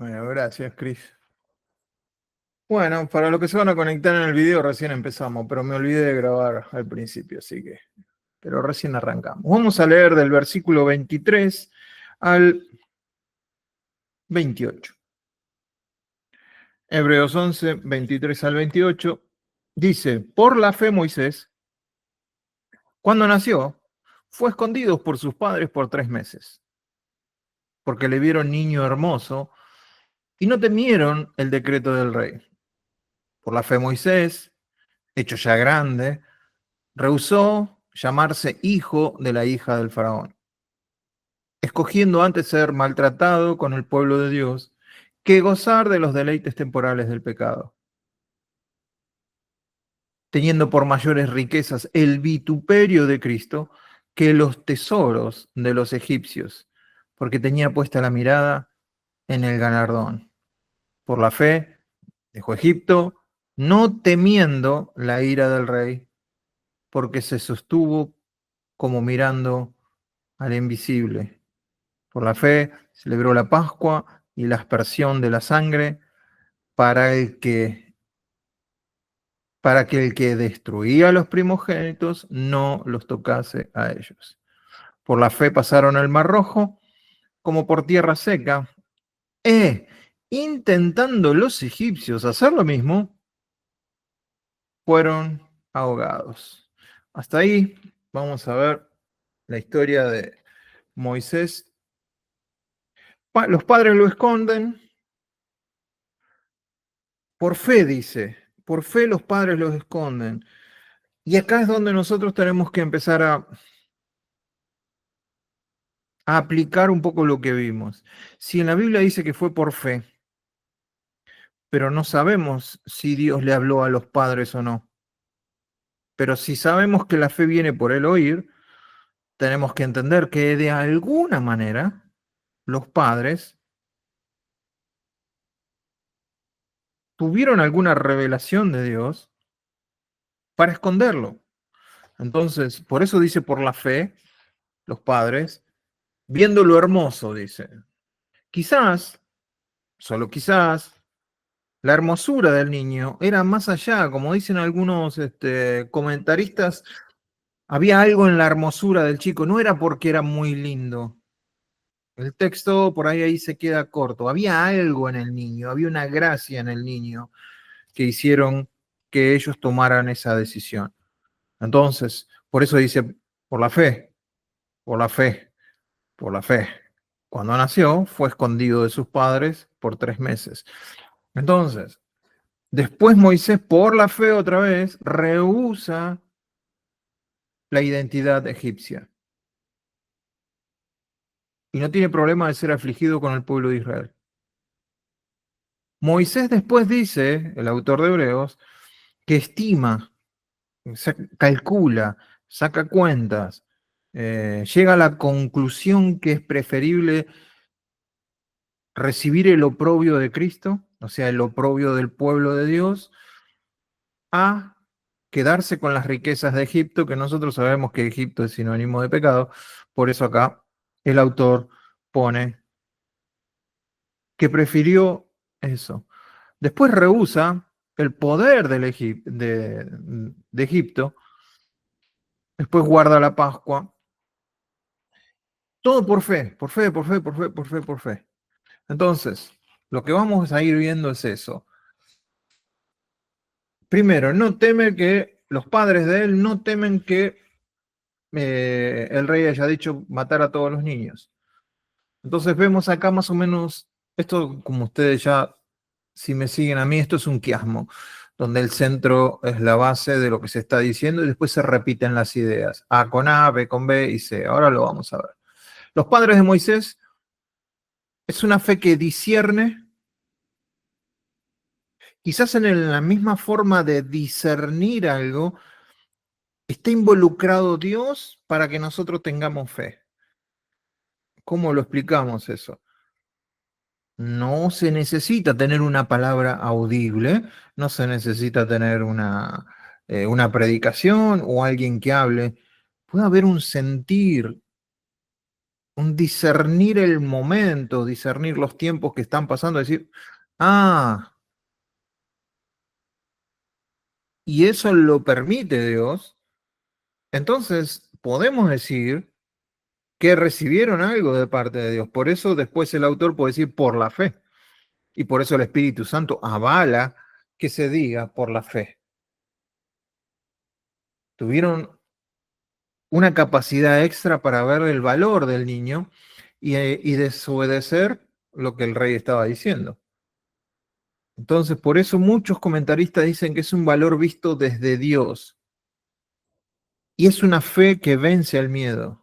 Bueno, gracias, Chris. Bueno, para los que se van a conectar en el video, recién empezamos, pero me olvidé de grabar al principio, así que, pero recién arrancamos. Vamos a leer del versículo 23 al 28. Hebreos 11, 23 al 28, dice, por la fe Moisés, cuando nació, fue escondido por sus padres por 3 meses, porque le vieron niño hermoso y no temieron el decreto del rey. Por la fe Moisés, hecho ya grande, rehusó llamarse hijo de la hija del faraón, escogiendo antes ser maltratado con el pueblo de Dios que gozar de los deleites temporales del pecado, teniendo por mayores riquezas el vituperio de Cristo que los tesoros de los egipcios, porque tenía puesta la mirada en el galardón. Por la fe dejó Egipto, no temiendo la ira del rey, porque se sostuvo como mirando al invisible. Por la fe celebró la Pascua y la aspersión de la sangre para que el que destruía a los primogénitos no los tocase a ellos. Por la fe pasaron el Mar Rojo como por tierra seca, intentando los egipcios hacer lo mismo, fueron ahogados. Hasta ahí vamos a ver la historia de Moisés. Los padres lo esconden. Por fe, dice, por fe los padres los esconden. Y acá es donde nosotros tenemos que empezar a aplicar un poco lo que vimos. Si en la Biblia dice que fue por fe, pero no sabemos si Dios le habló a los padres o no. Pero si sabemos que la fe viene por el oír, tenemos que entender que de alguna manera los padres tuvieron alguna revelación de Dios para esconderlo. Entonces, por eso dice por la fe, los padres, viendo lo hermoso, dice. Quizás, solo quizás, la hermosura del niño era más allá, como dicen algunos comentaristas, había algo en la hermosura del chico, no era porque era muy lindo. El texto por ahí se queda corto. Había algo en el niño, había una gracia en el niño que hicieron que ellos tomaran esa decisión. Entonces, por eso dice, por la fe, por la fe, por la fe. Cuando nació, fue escondido de sus padres por 3 meses. Entonces, después Moisés, por la fe otra vez, rehúsa la identidad egipcia. Y no tiene problema de ser afligido con el pueblo de Israel. Moisés después dice, el autor de Hebreos, que estima, calcula, saca cuentas, llega a la conclusión que es preferible recibir el oprobio de Cristo, o sea, el oprobio del pueblo de Dios, a quedarse con las riquezas de Egipto, que nosotros sabemos que Egipto es sinónimo de pecado, por eso acá el autor pone que prefirió eso. Después rehúsa el poder de Egipto, después guarda la Pascua, todo por fe, por fe, por fe, por fe, por fe, por fe. Entonces, lo que vamos a ir viendo es eso. Primero, no teme que los padres de él no temen que el rey haya dicho matar a todos los niños. Entonces vemos acá más o menos, esto como ustedes ya, si me siguen a mí, esto es un quiasmo, donde el centro es la base de lo que se está diciendo y después se repiten las ideas. A con A, B con B y C. Ahora lo vamos a ver. Los padres de Moisés es una fe que discierne, quizás en la misma forma de discernir algo, está involucrado Dios para que nosotros tengamos fe. ¿Cómo lo explicamos eso? No se necesita tener una palabra audible, no se necesita tener una predicación o alguien que hable. Puede haber un sentir un discernir el momento, discernir los tiempos que están pasando, decir, ah, y eso lo permite Dios, entonces podemos decir que recibieron algo de parte de Dios. Por eso después el autor puede decir por la fe. Y por eso el Espíritu Santo avala que se diga por la fe. Tuvieron una capacidad extra para ver el valor del niño y desobedecer lo que el rey estaba diciendo. Entonces, por eso muchos comentaristas dicen que es un valor visto desde Dios y es una fe que vence al miedo.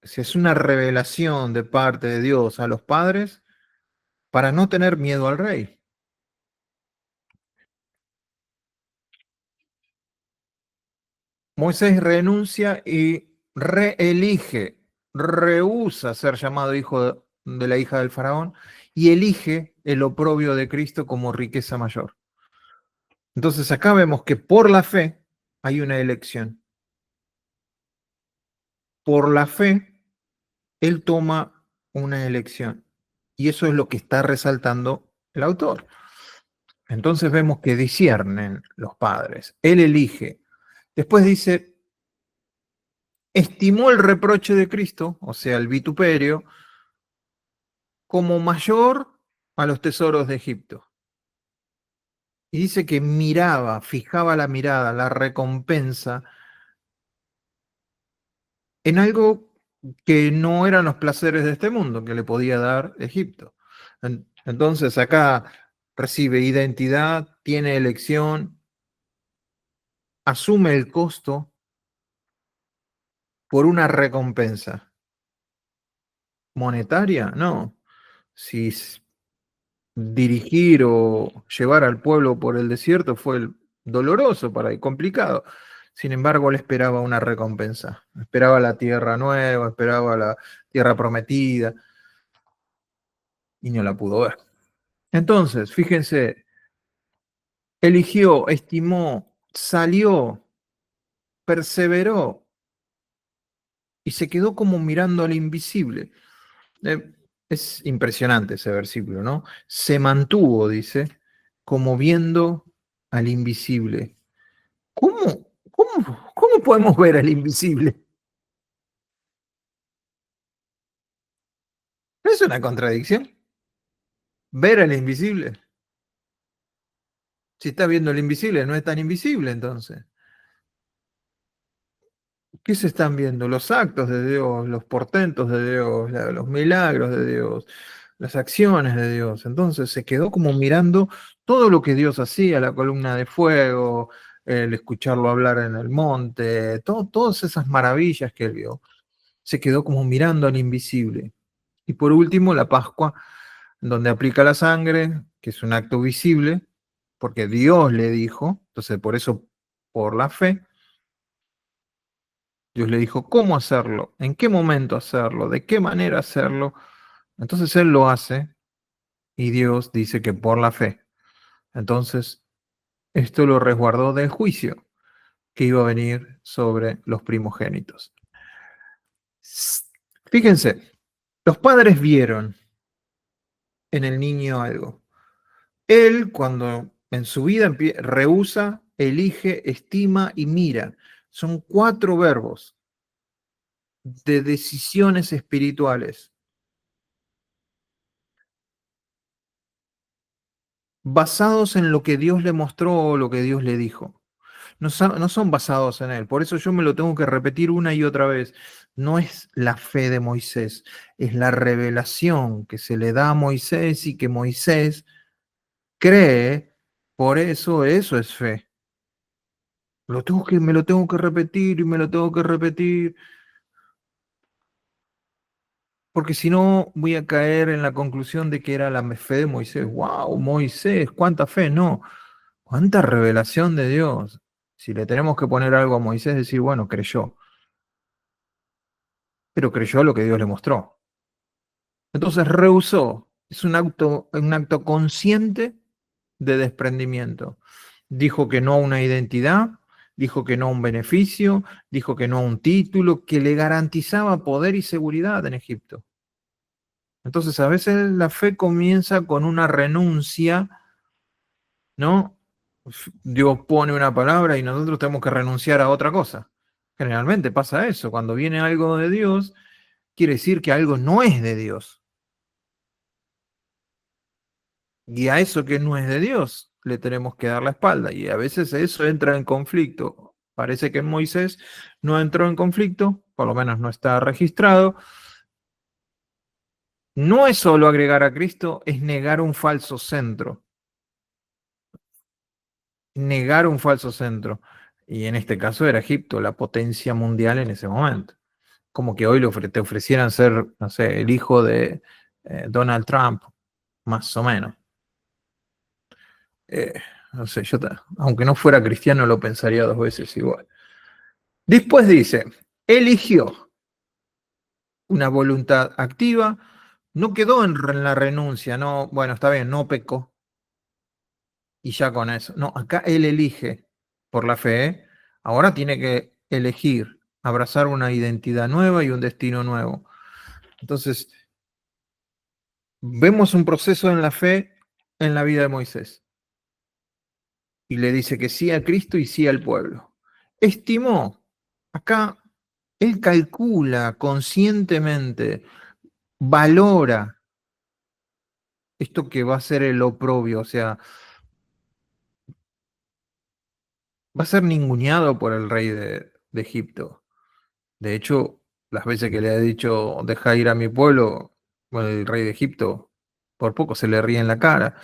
Si es una revelación de parte de Dios a los padres para no tener miedo al rey. Moisés renuncia y reelige, rehúsa ser llamado hijo de la hija del faraón y elige el oprobio de Cristo como riqueza mayor. Entonces acá vemos que por la fe hay una elección. Por la fe, él toma una elección. Y eso es lo que está resaltando el autor. Entonces vemos que disciernen los padres. Él elige. Después dice, estimó el reproche de Cristo, o sea, el vituperio, como mayor a los tesoros de Egipto. Y dice que miraba, fijaba la mirada, la recompensa en algo que no eran los placeres de este mundo que le podía dar Egipto. Entonces acá recibe identidad, tiene elección, asume el costo por una recompensa monetaria, no. Si dirigir o llevar al pueblo por el desierto fue doloroso para él, complicado. Sin embargo, él esperaba una recompensa, esperaba la tierra nueva, esperaba la tierra prometida y no la pudo ver. Entonces, fíjense, eligió, estimó, salió, perseveró y se quedó como mirando al invisible. Es impresionante ese versículo, ¿no? Se mantuvo, dice, como viendo al invisible. ¿Cómo podemos ver al invisible? ¿No es una contradicción? Ver al invisible. Si está viendo el invisible, no es tan invisible entonces. ¿Qué se están viendo? Los actos de Dios, los portentos de Dios, los milagros de Dios, las acciones de Dios. Entonces se quedó como mirando todo lo que Dios hacía, la columna de fuego, el escucharlo hablar en el monte, todas esas maravillas que él vio. Se quedó como mirando al invisible. Y por último, la Pascua, donde aplica la sangre, que es un acto visible, porque Dios le dijo, entonces por eso, por la fe, Dios le dijo cómo hacerlo, en qué momento hacerlo, de qué manera hacerlo. Entonces Él lo hace y Dios dice que por la fe. Entonces, esto lo resguardó del juicio que iba a venir sobre los primogénitos. Fíjense, los padres vieron en el niño algo. Él, cuando en su vida rehúsa, elige, estima y mira. Son 4 verbos de decisiones espirituales basados en lo que Dios le mostró o lo que Dios le dijo. No son basados en él. Por eso yo me lo tengo que repetir una y otra vez. No es la fe de Moisés, es la revelación que se le da a Moisés y que Moisés cree. Por eso es fe. Me lo tengo que repetir y me lo tengo que repetir, porque si no voy a caer en la conclusión de que era la fe de Moisés. ¡Wow! Moisés, cuánta fe, no, cuánta revelación de Dios. Si le tenemos que poner algo a Moisés, decir, bueno, creyó, pero creyó lo que Dios le mostró. Entonces rehusó. Es un acto consciente de desprendimiento. Dijo que no a una identidad, dijo que no a un beneficio, dijo que no a un título, que le garantizaba poder y seguridad en Egipto. Entonces, a veces la fe comienza con una renuncia, ¿no? Dios pone una palabra y nosotros tenemos que renunciar a otra cosa. Generalmente pasa eso. Cuando viene algo de Dios, quiere decir que algo no es de Dios. Y a eso que no es de Dios le tenemos que dar la espalda. Y a veces eso entra en conflicto. Parece que en Moisés no entró en conflicto, por lo menos no está registrado. No es solo agregar a Cristo, es negar un falso centro. Negar un falso centro. Y en este caso era Egipto, la potencia mundial en ese momento. Como que hoy te ofrecieran ser, no sé, el hijo de Donald Trump, más o menos. Eh, no sé, aunque no fuera cristiano lo pensaría dos veces igual. Después dice, eligió una voluntad activa, no quedó en la renuncia, no, bueno, está bien, no pecó, y ya con eso. No, acá él elige por la fe, ¿eh? Ahora tiene que elegir, abrazar una identidad nueva y un destino nuevo. Entonces, vemos un proceso en la fe en la vida de Moisés. Y le dice que sí a Cristo y sí al pueblo. Estimó, acá él calcula conscientemente, valora esto que va a ser el oprobio, o sea, va a ser ninguneado por el rey de Egipto. De hecho, las veces que le ha dicho, deja ir a mi pueblo, bueno, el rey de Egipto, por poco se le ríe en la cara.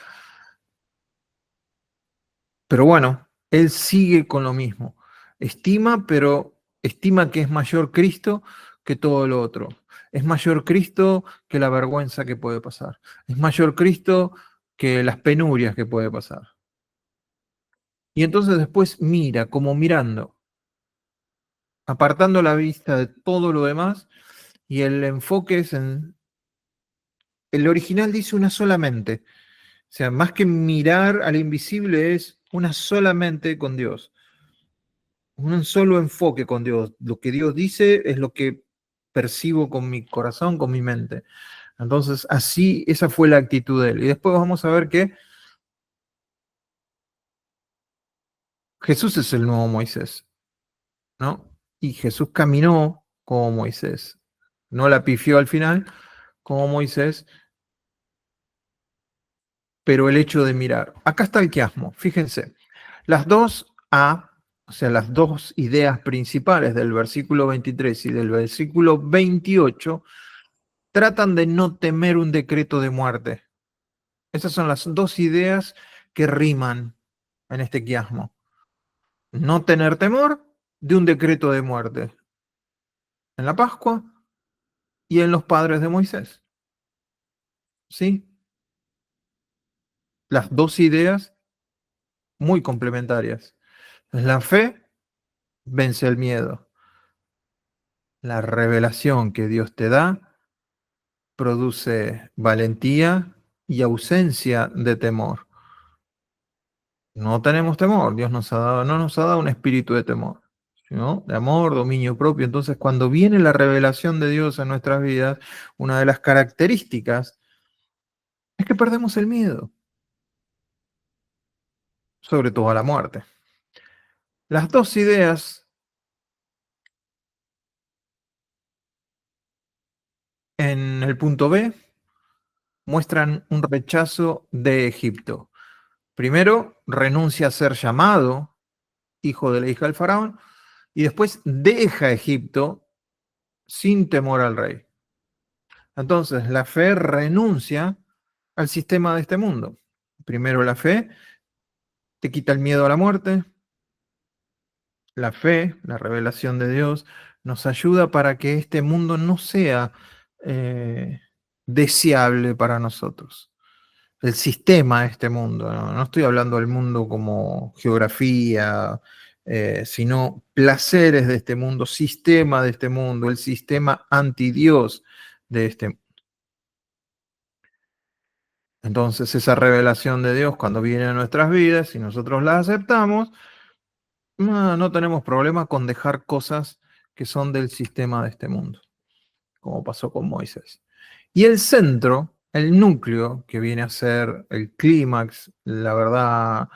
Pero bueno, él sigue con lo mismo. Estima, pero estima que es mayor Cristo que todo lo otro. Es mayor Cristo que la vergüenza que puede pasar. Es mayor Cristo que las penurias que puede pasar. Y entonces después mira, como mirando, apartando la vista de todo lo demás, y el enfoque es en... El original dice una solamente. O sea, más que mirar al invisible es una solamente con Dios. Un solo enfoque con Dios. Lo que Dios dice es lo que percibo con mi corazón, con mi mente. Entonces, así, esa fue la actitud de él. Y después vamos a ver que Jesús es el nuevo Moisés, ¿no? Y Jesús caminó como Moisés. No la pifió al final como Moisés, pero el hecho de mirar. Acá está el quiasmo, fíjense. Las dos A, o sea, las dos ideas principales del versículo 23 y del versículo 28 tratan de no temer un decreto de muerte. Esas son las dos ideas que riman en este quiasmo. No tener temor de un decreto de muerte en la Pascua y en los padres de Moisés. ¿Sí? Las dos ideas muy complementarias. La fe vence el miedo. La revelación que Dios te da produce valentía y ausencia de temor. No tenemos temor, Dios no nos ha dado un espíritu de temor, sino de amor, dominio propio. Entonces, cuando viene la revelación de Dios en nuestras vidas, una de las características es que perdemos el miedo, sobre todo a la muerte. Las dos ideas en el punto B muestran un rechazo de Egipto. Primero, renuncia a ser llamado hijo de la hija del faraón y después deja Egipto sin temor al rey. Entonces, la fe renuncia al sistema de este mundo. Primero, la fe te quita el miedo a la muerte. La fe, la revelación de Dios, nos ayuda para que este mundo no sea eh, deseable para nosotros. El sistema de este mundo, no estoy hablando del mundo como geografía, sino placeres de este mundo, sistema de este mundo, el sistema anti-Dios de este mundo. Entonces esa revelación de Dios cuando viene a nuestras vidas y nosotros la aceptamos, No tenemos problema con dejar cosas que son del sistema de este mundo, como pasó con Moisés. Y el centro, el núcleo, que viene a ser el clímax, la verdad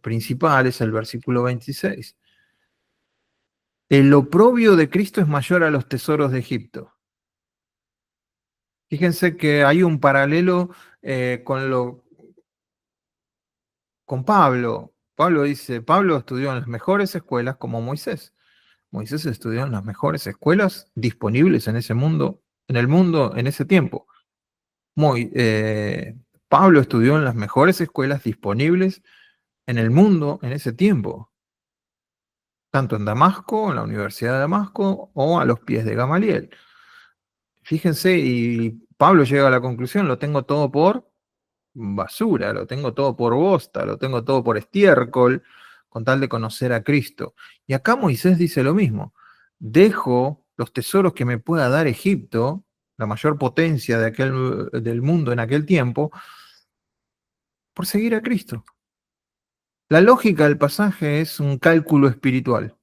principal, es el versículo 26. El oprobio de Cristo es mayor a los tesoros de Egipto. Fíjense que hay un paralelo con Pablo. Pablo estudió en las mejores escuelas como Moisés. Moisés estudió en las mejores escuelas disponibles en ese mundo, en el mundo en ese tiempo. Pablo estudió en las mejores escuelas disponibles en el mundo en ese tiempo, tanto en Damasco, en la Universidad de Damasco, o a los pies de Gamaliel. Fíjense, y Pablo llega a la conclusión, lo tengo todo por basura, lo tengo todo por bosta, lo tengo todo por estiércol, con tal de conocer a Cristo. Y acá Moisés dice lo mismo, dejo los tesoros que me pueda dar Egipto, la mayor potencia del mundo en aquel tiempo, por seguir a Cristo. La lógica del pasaje es un cálculo espiritual.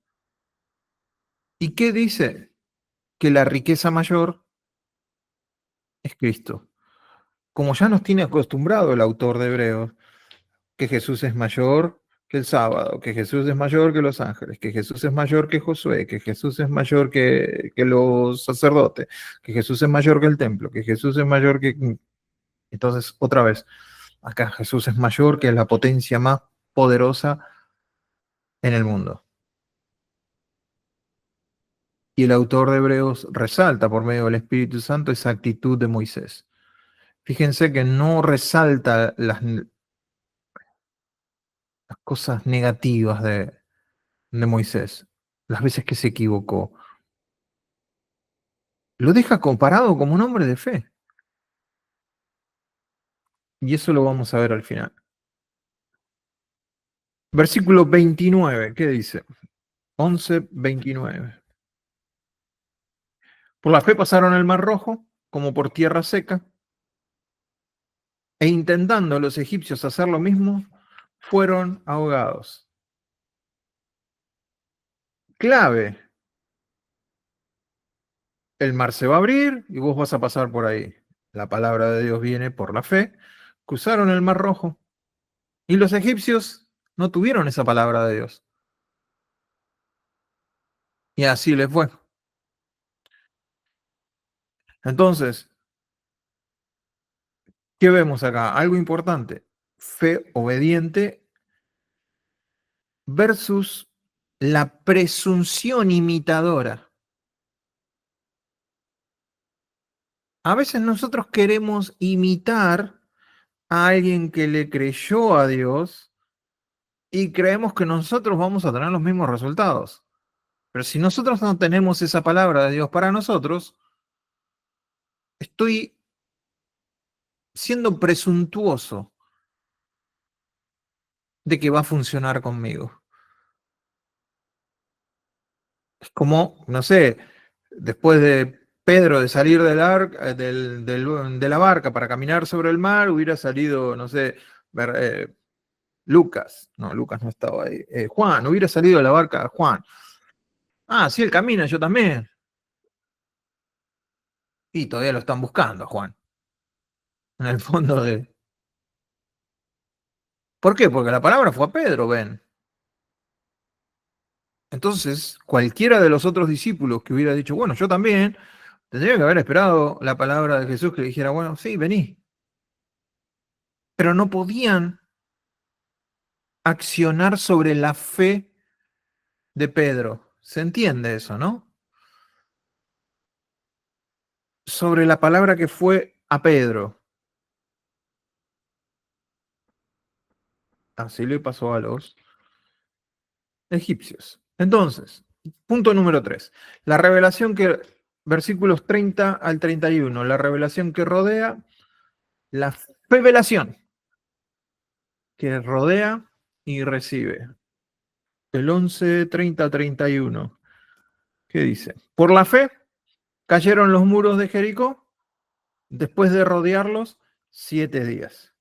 ¿Y qué dice? Que la riqueza mayor es Cristo. Como ya nos tiene acostumbrado el autor de Hebreos, que Jesús es mayor que el sábado, que Jesús es mayor que los ángeles, que Jesús es mayor que Josué, que Jesús es mayor que los sacerdotes, que Jesús es mayor que el templo, que Jesús es mayor que... Entonces, otra vez, acá Jesús es mayor que la potencia más poderosa en el mundo. Y el autor de Hebreos resalta por medio del Espíritu Santo esa actitud de Moisés. Fíjense que no resalta las cosas negativas de Moisés, las veces que se equivocó. Lo deja comparado como un hombre de fe. Y eso lo vamos a ver al final. Versículo 29, ¿qué dice? 11:29. Por la fe pasaron el mar rojo como por tierra seca, e intentando los egipcios hacer lo mismo, fueron ahogados. Clave, el mar se va a abrir y vos vas a pasar por ahí. La palabra de Dios viene por la fe. Cruzaron el mar rojo y los egipcios no tuvieron esa palabra de Dios. Y así les fue. Entonces, ¿qué vemos acá? Algo importante. Fe obediente versus la presunción imitadora. A veces nosotros queremos imitar a alguien que le creyó a Dios y creemos que nosotros vamos a tener los mismos resultados. Pero si nosotros no tenemos esa palabra de Dios para nosotros, estoy siendo presuntuoso de que va a funcionar conmigo. Es como, no sé, después de Pedro de salir de la barca para caminar sobre el mar, hubiera salido, no sé, Lucas. No, Lucas no estaba ahí. Juan, hubiera salido de la barca Juan. Ah, sí, él camina, yo también. Y todavía lo están buscando, Juan. En el fondo de... ¿Por qué? Porque la palabra fue a Pedro, ven. Entonces, cualquiera de los otros discípulos que hubiera dicho, bueno, yo también, tendría que haber esperado la palabra de Jesús que le dijera, bueno, sí, vení. Pero no podían accionar sobre la fe de Pedro. ¿Se entiende eso, no? Sobre la palabra que fue a Pedro. Así le pasó a los egipcios. Entonces, punto número 3. La revelación que, versículos 30 al 31, la revelación que rodea, la revelación que rodea y recibe. El 11, 30, 31. ¿Qué dice? Por la fe cayeron los muros de Jericó después de rodearlos 7 días.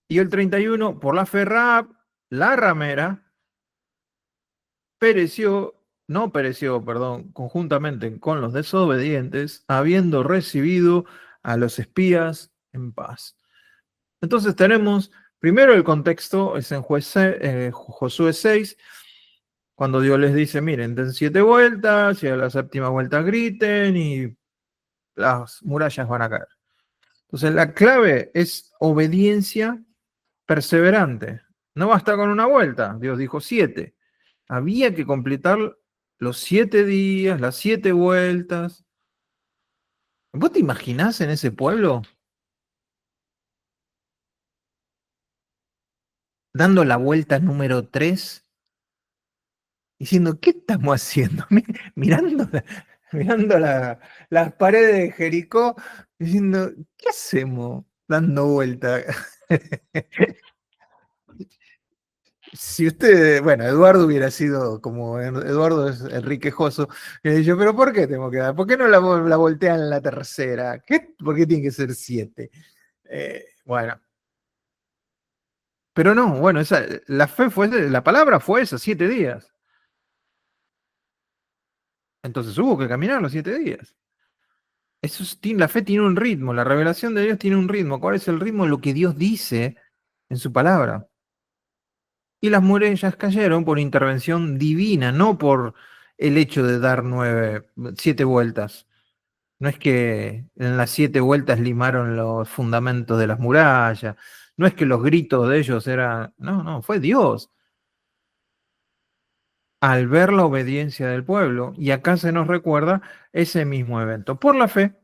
Y el 31, por la fe Rahab la ramera pereció, no pereció, perdón, conjuntamente con los desobedientes, habiendo recibido a los espías en paz. Entonces tenemos primero el contexto, es en Josué 6, cuando Dios les dice, miren, den 7 vueltas y a la séptima vuelta griten y las murallas van a caer. Entonces la clave es obediencia perseverante. No basta con una vuelta, Dios dijo 7. Había que completar los 7 días, las 7 vueltas. ¿Vos te imaginás en ese pueblo dando la vuelta número 3, diciendo, ¿qué estamos haciendo? Mirando, mirando las paredes de Jericó, diciendo, ¿qué hacemos dando vuelta? Si usted, bueno, Eduardo hubiera sido como Eduardo es Enrique Joso, que dicho, pero ¿por qué tengo que dar? ¿Por qué no la voltean en la tercera? ¿Por qué tiene que ser 7? Bueno, pero no, bueno, la fe fue, la palabra fue esa, 7 días. Entonces hubo que caminar los 7 días. La fe tiene un ritmo, la revelación de Dios tiene un ritmo. ¿Cuál es el ritmo? Lo que Dios dice en su palabra. Y las murallas cayeron por intervención divina, no por el hecho de dar 7 vueltas. No es que en las 7 vueltas limaron los fundamentos de las murallas. No es que los gritos de ellos eran. No, no, fue Dios. Al ver la obediencia del pueblo. Y acá se nos recuerda ese mismo evento. Por la fe,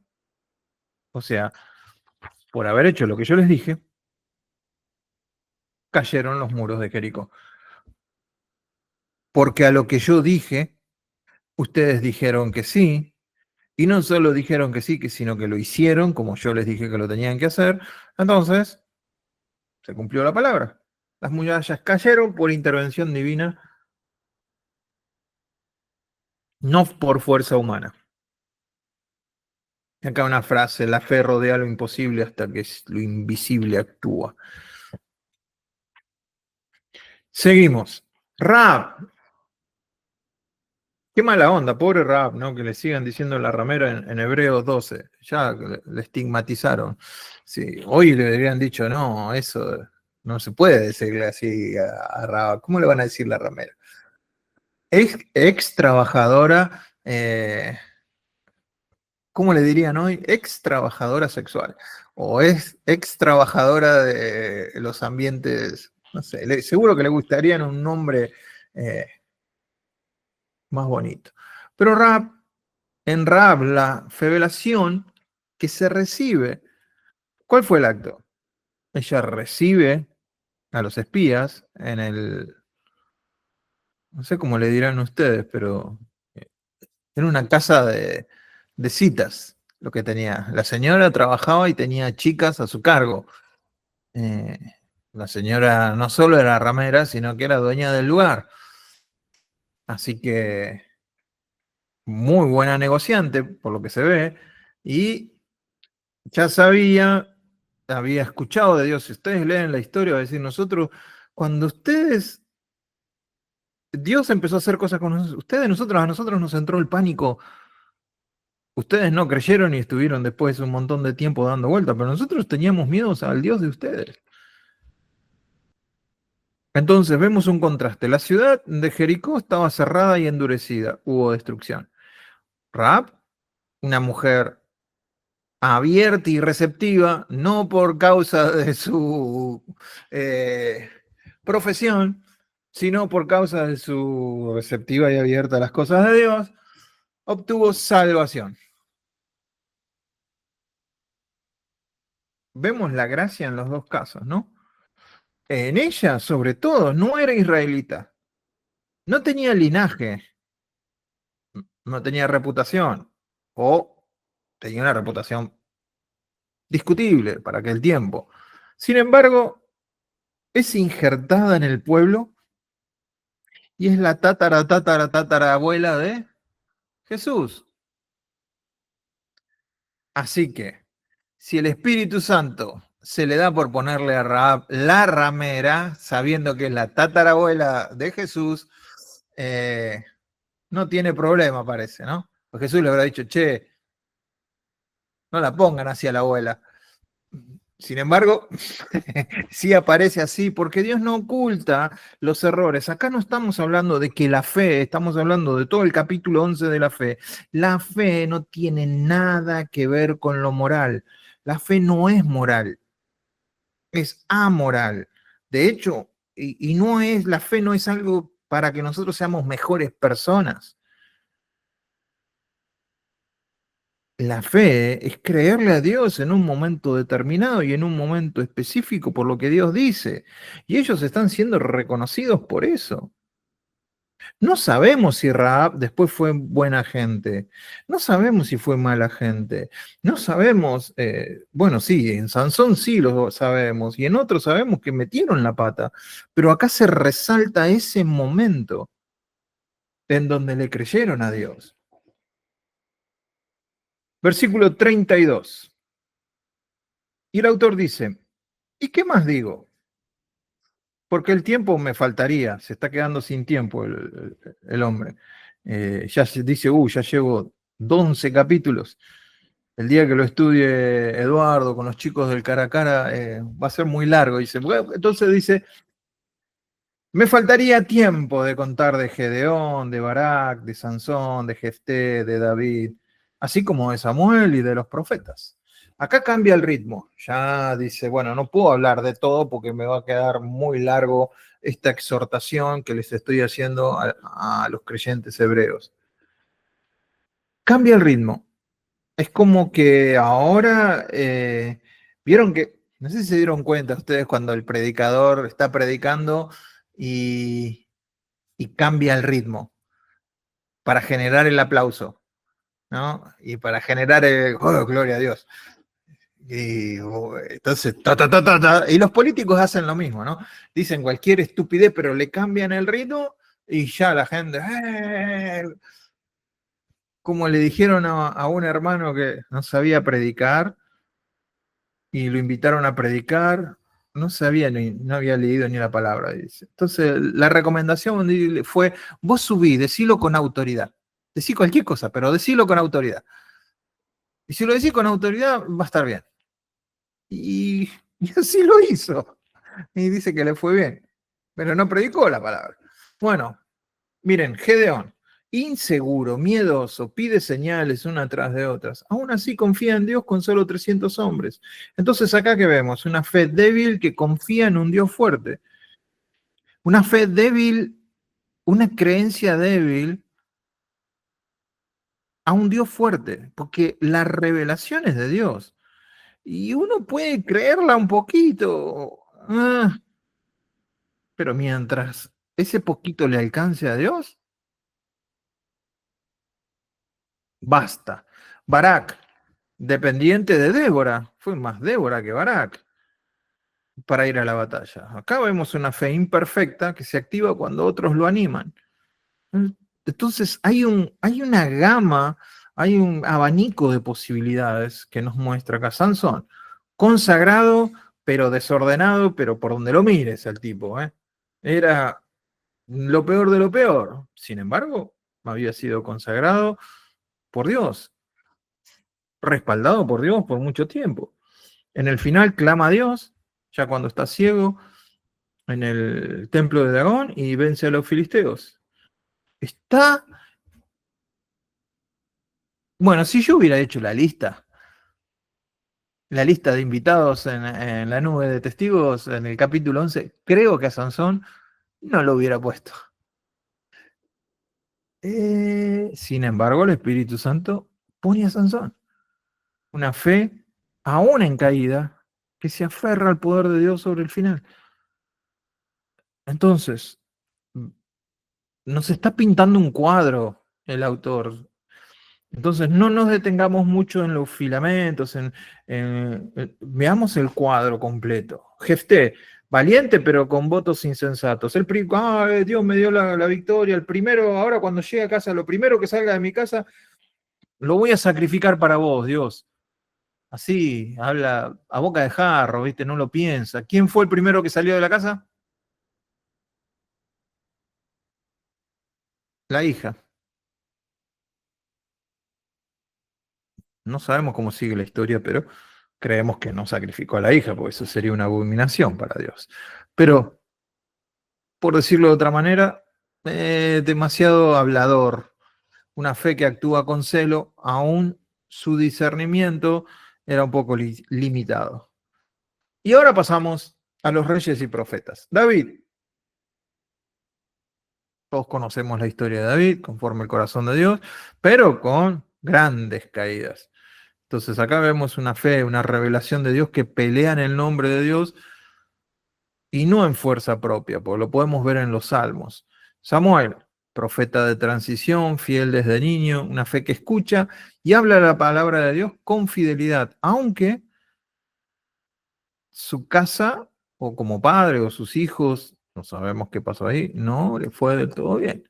o sea, por haber hecho lo que yo les dije, cayeron los muros de Jericó. Porque a lo que yo dije, ustedes dijeron que sí, y no solo dijeron que sí, sino que lo hicieron como yo les dije que lo tenían que hacer. Entonces, se cumplió la palabra. Las murallas cayeron por intervención divina, no por fuerza humana. Acá una frase, la fe rodea lo imposible hasta que lo invisible actúa. Seguimos. Raab. Qué mala onda, pobre Raab, ¿no? Que le sigan diciendo la ramera en Hebreos 12. Ya le estigmatizaron. Sí, hoy le habrían dicho, no, eso no se puede decirle así a Raab. ¿Cómo le van a decir la ramera? Ex trabajadora, ¿cómo le dirían hoy? Ex trabajadora sexual. O es ex trabajadora de los ambientes, no sé, seguro que le gustaría un nombre eh, más bonito. Pero Raab, en Raab, la revelación que se recibe, ¿cuál fue el acto? Ella recibe a los espías en no sé cómo le dirán ustedes, pero en una casa de citas, lo que tenía. La señora trabajaba y tenía chicas a su cargo. Eh, la señora no solo era ramera, sino que era dueña del lugar. Así que muy buena negociante, por lo que se ve, y ya sabía, había escuchado de Dios. Si ustedes leen la historia, va a decir, cuando Dios empezó a hacer cosas con a nosotros nos entró el pánico. Ustedes no creyeron y estuvieron después un montón de tiempo dando vueltas, pero nosotros teníamos miedo al Dios de ustedes. Entonces vemos un contraste. La ciudad de Jericó estaba cerrada y endurecida. Hubo destrucción. Raab, una mujer abierta y receptiva, no por causa de su profesión, sino por causa de su receptiva y abierta a las cosas de Dios, obtuvo salvación. Vemos la gracia en los dos casos, ¿no? En ella, sobre todo, no era israelita, no tenía linaje, no tenía reputación, o tenía una reputación discutible para aquel tiempo. Sin embargo, es injertada en el pueblo y es la tatarabuela de Jesús. Así que, si el Espíritu Santo se le da por ponerle a Rahab la ramera, sabiendo que es la tatarabuela de Jesús, no tiene problema, parece, ¿no? Porque Jesús le habrá dicho, che, no la pongan así a la abuela. Sin embargo, sí aparece así, porque Dios no oculta los errores. Acá no estamos hablando de que la fe, estamos hablando de todo el capítulo 11 de la fe. La fe no tiene nada que ver con lo moral. La fe no es moral, es amoral. De hecho, y no es, la fe no es algo para que nosotros seamos mejores personas. La fe es creerle a Dios en un momento determinado y en un momento específico por lo que Dios dice. Y ellos están siendo reconocidos por eso. No sabemos si Rahab después fue buena gente. No sabemos si fue mala gente. No sabemos, bueno, sí, en Sansón sí lo sabemos y en otros sabemos que metieron la pata. Pero acá se resalta ese momento en donde le creyeron a Dios. Versículo 32. Y el autor dice, ¿y qué más digo? Porque el tiempo me faltaría, se está quedando sin tiempo el hombre. Ya se dice, ya llevo 11 capítulos. El día que lo estudie Eduardo con los chicos del cara a cara va a ser muy largo. Dice, bueno, entonces dice, me faltaría tiempo de contar de Gedeón, de Barak, de Sansón, de Jefté, de David, así como de Samuel y de los profetas. Acá cambia el ritmo. Ya dice, bueno, no puedo hablar de todo porque me va a quedar muy largo esta exhortación que les estoy haciendo a los creyentes hebreos. Cambia el ritmo. Es como que ahora, vieron que, no sé si se dieron cuenta ustedes cuando el predicador está predicando y cambia el ritmo para generar el aplauso, ¿no? Y para generar el, oh, gloria a Dios. Y entonces, y los políticos hacen lo mismo, ¿no? Dicen cualquier estupidez, pero le cambian el ritmo y ya la gente, como le dijeron a un hermano que no sabía predicar y lo invitaron a predicar, no sabía no había leído ni la palabra. Dice. Entonces, la recomendación fue, vos subí, decilo con autoridad. Decí cualquier cosa, pero decilo con autoridad. Y si lo decís con autoridad, va a estar bien. Y, y así lo hizo. Y dice que le fue bien. Pero no predicó la palabra. Bueno, miren, Gedeón, inseguro, miedoso, pide señales una tras de otras. Aún así confía en Dios con solo 300 hombres. Entonces acá que vemos, una fe débil que confía en un Dios fuerte. Una fe débil, una creencia débil a un Dios fuerte, porque la revelación es de Dios. Y uno puede creerla un poquito, pero mientras ese poquito le alcance a Dios, basta. Barak, dependiente de Débora, fue más Débora que Barak para ir a la batalla. Acá vemos una fe imperfecta que se activa cuando otros lo animan. Entonces hay una gama, hay un abanico de posibilidades que nos muestra acá Sansón. Consagrado, pero desordenado, pero por donde lo mires el tipo. Era lo peor de lo peor. Sin embargo, había sido consagrado por Dios, respaldado por Dios por mucho tiempo. En el final clama a Dios, ya cuando está ciego, en el templo de Dagón y vence a los filisteos. Está, bueno, si yo hubiera hecho la lista de invitados en la nube de testigos en el capítulo 11, creo que a Sansón no lo hubiera puesto. Sin embargo, el Espíritu Santo pone a Sansón. Una fe, aún en caída, que se aferra al poder de Dios sobre el final. Entonces, nos está pintando un cuadro el autor. Entonces, no nos detengamos mucho en los filamentos, veamos el cuadro completo. Jefté, valiente pero con votos insensatos. Dios me dio la victoria, el primero, ahora cuando llegue a casa, lo primero que salga de mi casa, lo voy a sacrificar para vos, Dios. así, habla a boca de jarro, ¿viste? No lo piensa. ¿Quién fue el primero que salió de la casa? La hija. No sabemos cómo sigue la historia, pero creemos que no sacrificó a la hija, porque eso sería una abominación para Dios. Pero, por decirlo de otra manera, demasiado hablador, una fe que actúa con celo, aún su discernimiento era un poco limitado. Y ahora pasamos a los reyes y profetas. David, todos conocemos la historia de David, conforme el corazón de Dios, pero con grandes caídas. Entonces acá vemos una fe, una revelación de Dios que pelea en el nombre de Dios y no en fuerza propia, porque lo podemos ver en los salmos. Samuel, profeta de transición, fiel desde niño, una fe que escucha y habla la palabra de Dios con fidelidad, aunque su casa o como padre o sus hijos, no sabemos qué pasó ahí, no le fue del todo bien.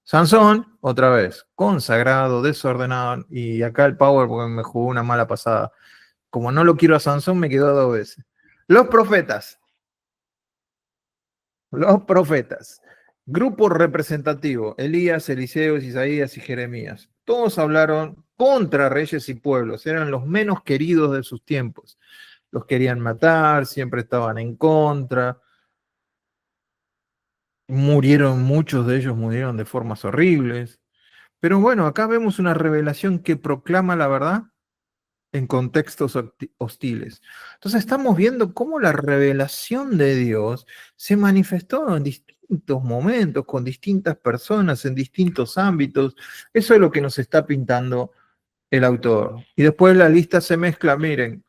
Sansón, otra vez, consagrado, desordenado, y acá el Power porque me jugó una mala pasada. Como no lo quiero a Sansón, me quedó 2 veces. Los profetas, los profetas. Grupo representativo, Elías, Eliseo, Isaías y Jeremías. Todos hablaron contra reyes y pueblos, eran los menos queridos de sus tiempos. Los querían matar, siempre estaban en contra. Murieron, muchos de ellos murieron de formas horribles. Pero bueno, acá vemos una revelación que proclama la verdad en contextos hostiles. Entonces estamos viendo cómo la revelación de Dios se manifestó en distintos momentos, con distintas personas, en distintos ámbitos. Eso es lo que nos está pintando el autor. Y después la lista se mezcla, miren,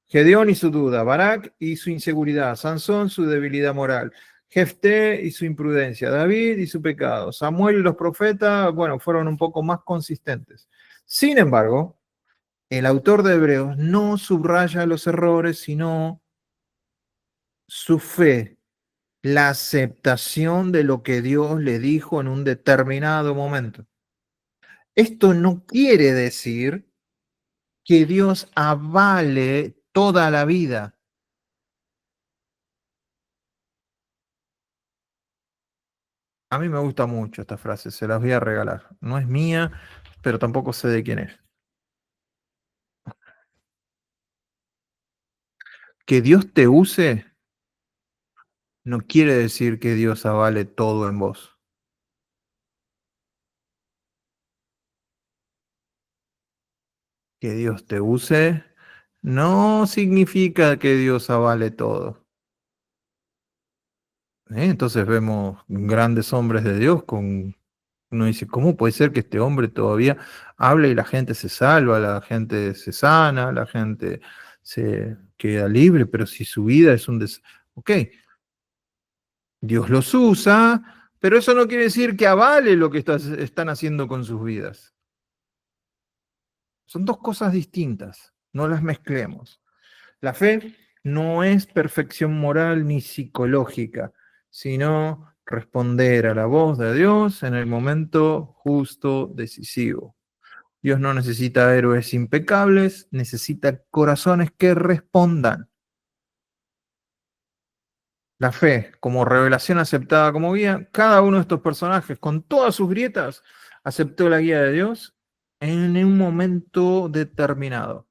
Gedeón y su duda, Barak y su inseguridad, Sansón su debilidad moral, Jefté y su imprudencia, David y su pecado, Samuel y los profetas, bueno, fueron un poco más consistentes. Sin embargo, el autor de Hebreos no subraya los errores, sino su fe, la aceptación de lo que Dios le dijo en un determinado momento. Esto no quiere decir que Dios avale toda la vida. A mí me gusta mucho esta frase, se las voy a regalar. No es mía, pero tampoco sé de quién es. Que Dios te use no quiere decir que Dios avale todo en vos. Que Dios te use no significa que Dios avale todo. Entonces vemos grandes hombres de Dios con... Uno dice, ¿cómo puede ser que este hombre todavía hable y la gente se salva, la gente se sana, la gente se queda libre, pero si su vida es un Ok, Dios los usa, pero eso no quiere decir que avale lo que están haciendo con sus vidas. Son dos cosas distintas, no las mezclemos. La fe no es perfección moral ni psicológica, sino responder a la voz de Dios en el momento justo, decisivo. Dios no necesita héroes impecables, necesita corazones que respondan. La fe, como revelación aceptada como guía, cada uno de estos personajes, con todas sus grietas, aceptó la guía de Dios en un momento determinado.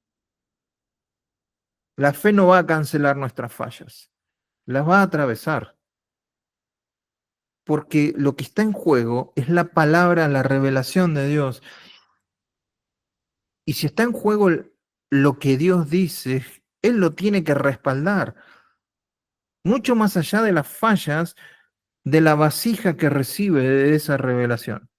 La fe no va a cancelar nuestras fallas, las va a atravesar, porque lo que está en juego es la palabra, la revelación de Dios. Y si está en juego lo que Dios dice, Él lo tiene que respaldar, mucho más allá de las fallas de la vasija que recibe de esa revelación.